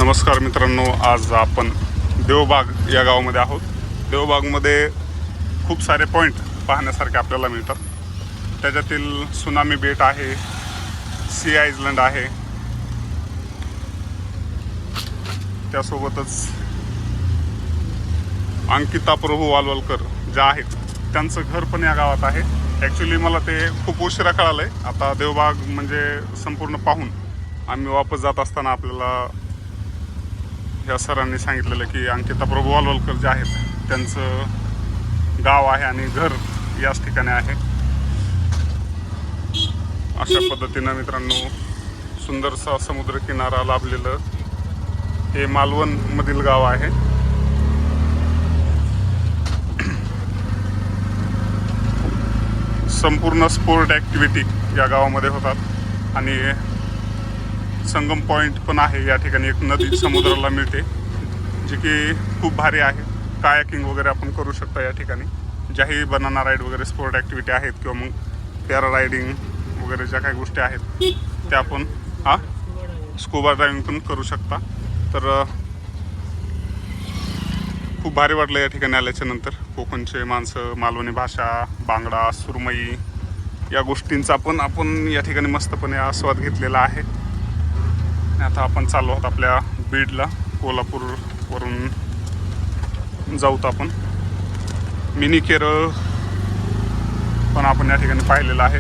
नमस्कार मित्रांनो, आज आपण देवबाग या गावामध्ये आहोत. देवबागमध्ये खूप सारे पॉईंट पाहण्यासारखे आपल्याला मिळतात. त्याच्यातील सुनामी बेट आहे, सी आयलंड आहे, त्यासोबतच अंकिता प्रभू वालवलकर ज्या आहेत त्यांचं घर पण या गावात आहे. ॲक्च्युली मला ते खूप उशिरा कळालं आहे. आता देवबाग म्हणजे संपूर्ण पाहून आम्ही वापस जात असताना आपल्याला ह्या सरांनी सांगितलेलं की अंकिता प्रभू वालवलकर जे आहेत त्यांचं गाव आहे आणि घर याच ठिकाणी आहे. अशा पद्धतीनं मित्रांनो सुंदरसा समुद्रकिनारा लाभलेलं हे मालवणमधील गाव आहे. संपूर्ण स्पोर्ट ॲक्टिव्हिटी या गावामध्ये होतात आणि संगम पॉईंट पण आहे. या ठिकाणी एक नदी समुद्राला मिळते जी की खूप भारी आहे. कायाकिंग वगैरे आपण करू शकता या ठिकाणी. ज्याही बनाना राईड वगैरे स्पोर्ट ॲक्टिव्हिटी आहेत किंवा मग पॅरा रायडिंग वगैरे ज्या काही गोष्टी आहेत त्या आपण स्कुबा ड्रायव्हिंग पण करू शकता. तर खूप भारी वाटलं या ठिकाणी आल्याच्या नंतर. कोकणचे माणसं, मालवणी भाषा, बांगडा, सुरमई या गोष्टींचा आपण या ठिकाणी मस्तपणे आस्वाद घेतलेला आहे. आता आपण चाललो आहोत आपल्या बीडला. कोल्हापूरवरून जाऊत आपण. मिनी केरळ पण आपण या ठिकाणी पाहिलेलं आहे.